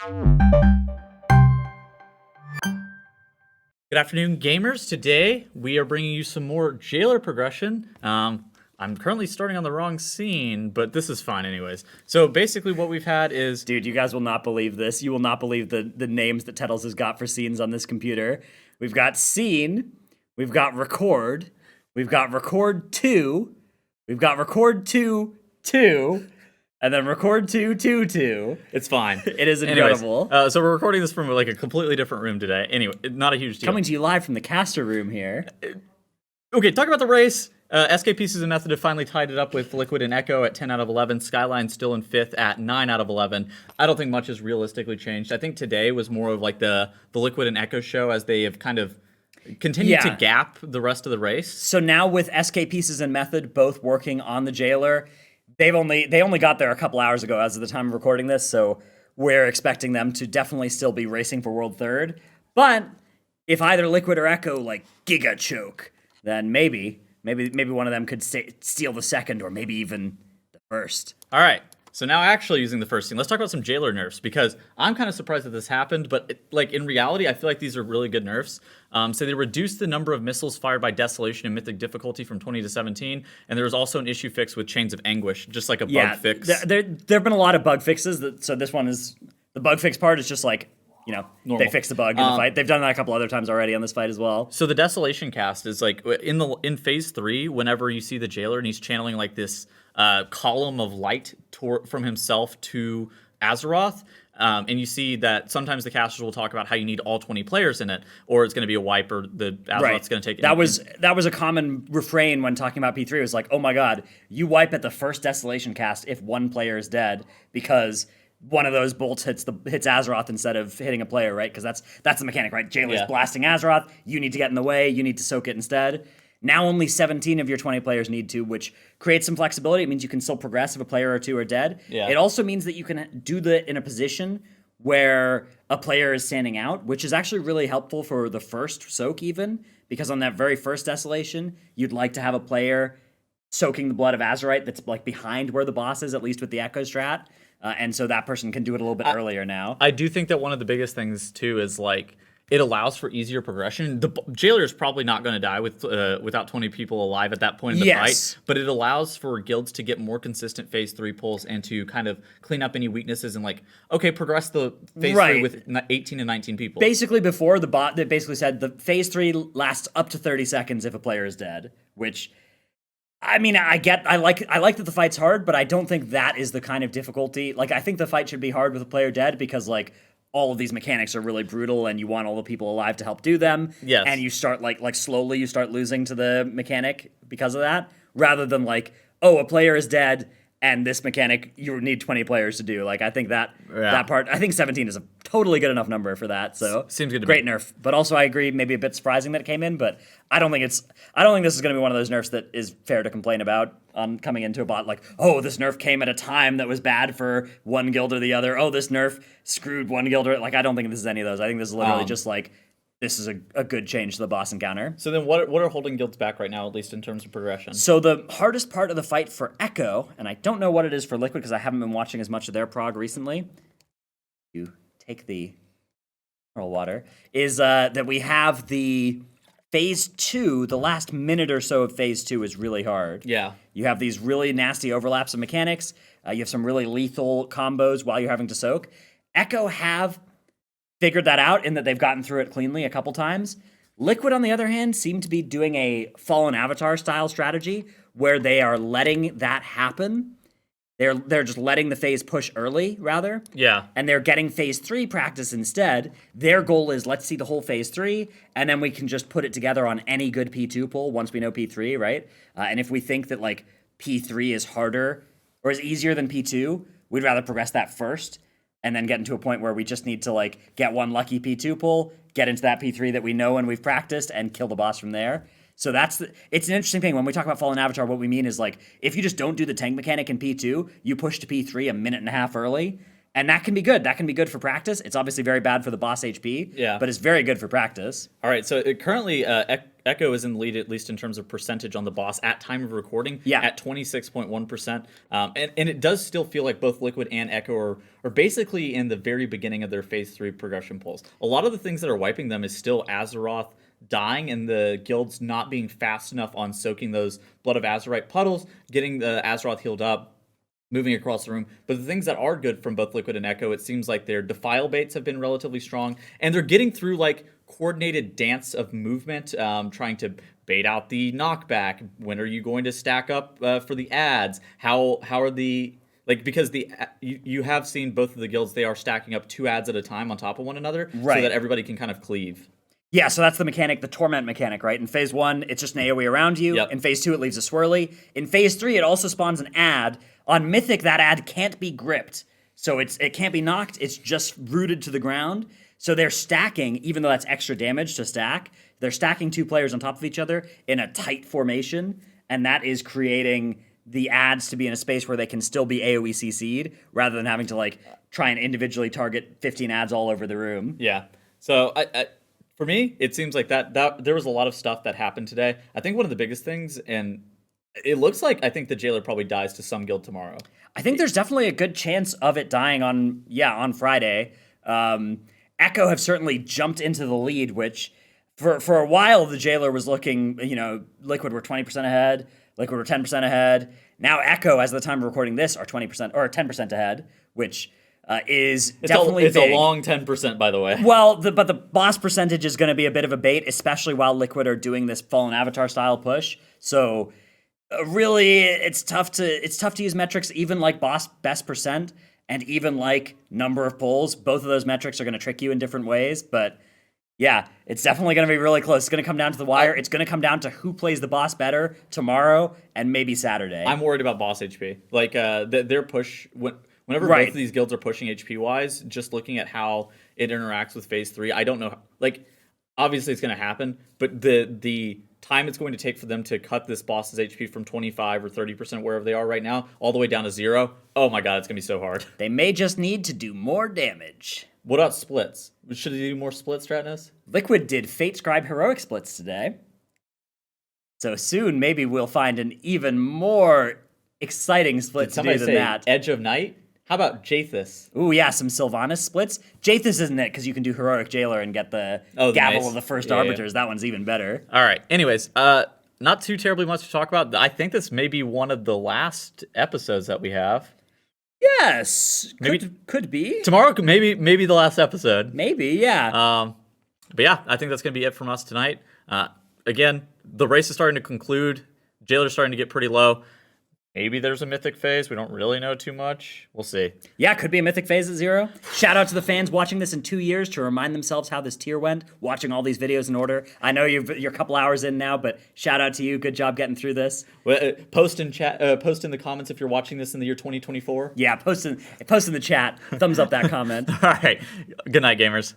Good afternoon, gamers. Today, we are bringing you some more Jailer progression. I'm currently starting on the wrong scene, but this is fine anyways. So basically what we've had is... Dude, you guys will not believe this. You will not believe the names that Tettles has got for scenes on this computer. We've got scene, we've got record, we've got record 2, we've got record 2, 2, and then record 2, 2, 2. It's fine. It is incredible. Anyways, so we're recording this from like a completely different room today. Anyway, not a huge deal. Coming to you live from the caster room here. Okay, talk about the race. SK Pieces and Method have finally tied it up with Liquid and Echo at 10 out of 11. Skyline still in 5th at 9 out of 11. I don't think much has realistically changed. I think today was more of like the Liquid and Echo show as they have kind of continued to gap the rest of the race. So now with SK Pieces and Method both working on the Jailer, they only got there a couple hours ago as of the time of recording this, so we're expecting them to definitely still be racing for World Third. But if either Liquid or Echo like giga choke, then maybe one of them could steal the second or maybe even the first. All right. So now actually using the first scene, let's talk about some Jailer nerfs, because I'm kind of surprised that this happened, but in reality, I feel like these are really good nerfs. So they reduced the number of missiles fired by Desolation and Mythic difficulty from 20 to 17, and there was also an issue fix with Chains of Anguish, just like a bug fix. There have been a lot of bug fixes, so this one is, the bug fix part is just like, normal. They fixed the bug in the fight. They've done that a couple other times already on this fight as well. So the Desolation cast is like, in phase 3, whenever you see the Jailer and he's channeling like this column of light from himself to Azeroth, and you see that sometimes the casters will talk about how you need all 20 players in it, or it's going to be a wipe, or the Azeroth's going to take it. That was a common refrain when talking about P3. It was like, oh my god, you wipe at the first Desolation cast if one player is dead, because one of those bolts hits Azeroth instead of hitting a player, right? Because that's the mechanic, right? Jailer's blasting Azeroth, you need to get in the way, you need to soak it instead. Now only 17 of your 20 players need to, which creates some flexibility. It means you can still progress if a player or two are dead. Yeah. It also means that you can do that in a position where a player is standing out, which is actually really helpful for the first soak even, because on that very first Desolation, you'd like to have a player soaking the blood of Azerite that's like behind where the boss is, at least with the Echo strat. And so that person can do it a little bit earlier now. I do think that one of the biggest things, too, is like, it allows for easier progression. The Jailer is probably not going to die without 20 people alive at that point in the fight, but it allows for guilds to get more consistent phase 3 pulls and to kind of clean up any weaknesses and like, okay, progress the phase 3 with 18 and 19 people. Basically, before the bot, that basically said the phase 3 lasts up to 30 seconds if a player is dead, which, I mean, I like that the fight's hard, but I don't think that is the kind of difficulty. Like, I think the fight should be hard with a player dead because, like, all of these mechanics are really brutal and you want all the people alive to help do them. Yes. And you start, like slowly you start losing to the mechanic because of that, rather than, like, oh, a player is dead and this mechanic you need 20 players to do. Like, I think that part, I think 17 is a totally good enough number for that. So seems good to great me. nerf. But also I agree, maybe a bit surprising that it came in, but I don't think this is going to be one of those nerfs that is fair to complain about on coming into a bot. Like, oh, this nerf came at a time that was bad for one guild or the other. Oh, this nerf screwed one guild or, like, I don't think this is any of those. I think this is literally just like, this is a good change to the boss encounter. So then what are holding guilds back right now, at least in terms of progression? So the hardest part of the fight for Echo, and I don't know what it is for Liquid because I haven't been watching as much of their prog recently. You take the mineral water. Is that we have the phase 2, the last minute or so of phase 2 is really hard. Yeah. You have these really nasty overlaps of mechanics. You have some really lethal combos while you're having to soak. Echo have figured that out in that they've gotten through it cleanly a couple times. Liquid, on the other hand, seem to be doing a Fallen Avatar style strategy where they are letting that happen. They're just letting the phase push early, rather. Yeah. And they're getting phase 3 practice instead. Their goal is, let's see the whole phase 3, and then we can just put it together on any good P2 pull once we know P3, right? And if we think that, like, P3 is harder or is easier than P2, we'd rather progress that first and then get into a point where we just need to, like, get one lucky P2 pull, get into that P3 that we know and we've practiced, and kill the boss from there. So it's an interesting thing. When we talk about Fallen Avatar, what we mean is, like, if you just don't do the tank mechanic in P2, you push to P3 a minute and a half early, And that can be good. That can be good for practice. It's obviously very bad for the boss HP, but it's very good for practice. All right, so currently Echo is in the lead, at least in terms of percentage on the boss at time of recording, at 26.1%. And it does still feel like both Liquid and Echo are basically in the very beginning of their Phase 3 progression pulls. A lot of the things that are wiping them is still Azeroth dying and the guilds not being fast enough on soaking those Blood of Azerite puddles, getting the Azeroth healed up, moving across the room. But the things that are good from both Liquid and Echo, it seems like their defile baits have been relatively strong, and they're getting through like coordinated dance of movement, trying to bait out the knockback. When are you going to stack up for the ads? How are the because you have seen both of the guilds, they are stacking up 2 ads at a time on top of one another, so that everybody can kind of cleave. Yeah, so that's the mechanic, the Torment mechanic, right? In Phase 1, it's just an AoE around you. In Phase 2, it leaves a swirly. In Phase 3, it also spawns an ad. On Mythic, that ad can't be gripped. So it can't be knocked, it's just rooted to the ground. So they're stacking, even though that's extra damage to stack, they're stacking 2 players on top of each other in a tight formation, and that is creating the ads to be in a space where they can still be AoE CC'd, rather than having to like try and individually target 15 ads all over the room. Yeah. So for me, it seems like that there was a lot of stuff that happened today. I think one of the biggest things, and it looks like I think the Jailer probably dies to some guild tomorrow. I think there's definitely a good chance of it dying on Friday. Echo have certainly jumped into the lead, which for a while the Jailer was looking, Liquid were 20% ahead, Liquid were 10% ahead. Now Echo, as of the time of recording this, are 20% or 10% ahead, which is definitely it's big. a long 10%, by the way. Well, but the boss percentage is going to be a bit of a bait, especially while Liquid are doing this Fallen Avatar style push. So really, it's tough to use metrics, even like boss best percent and even like number of pulls. Both of those metrics are going to trick you in different ways, but yeah, it's definitely going to be really close. It's going to come down to the wire. It's going to come down to who plays the boss better tomorrow and maybe Saturday. I'm worried about boss HP. Like their push whenever both of these guilds are pushing HP wise, just looking at how it interacts with Phase 3, I don't know. Like, obviously it's going to happen, but the time it's going to take for them to cut this boss's HP from 25 or 30% wherever they are right now, all the way down to 0. Oh my god, it's going to be so hard. They may just need to do more damage. What about splits? Should they do more splits, Stratness? Liquid did Fate Scribe heroic splits today. So soon, maybe we'll find an even more exciting split to do than that. Edge of Night? How about Jathus? Ooh, yeah, some Sylvanas splits. Jathus isn't it, because you can do Heroic Jailer and get the Gavel of the First Arbiters. That one's even better. All right. Anyways, not too terribly much to talk about. I think this may be one of the last episodes that we have. Yes. Could be. Tomorrow, maybe the last episode. Maybe, yeah. But yeah, I think that's going to be it from us tonight. Again, the race is starting to conclude. Jailer's starting to get pretty low. Maybe there's a Mythic phase. We don't really know too much. We'll see. Yeah, could be a Mythic phase at 0. Shout out to the fans watching this in 2 years to remind themselves how this tier went, watching all these videos in order. I know you're a couple hours in now, but shout out to you. Good job getting through this. Well, post in the comments if you're watching this in the year 2024. Yeah, post in the chat. Thumbs up that comment. All right. Good night, gamers.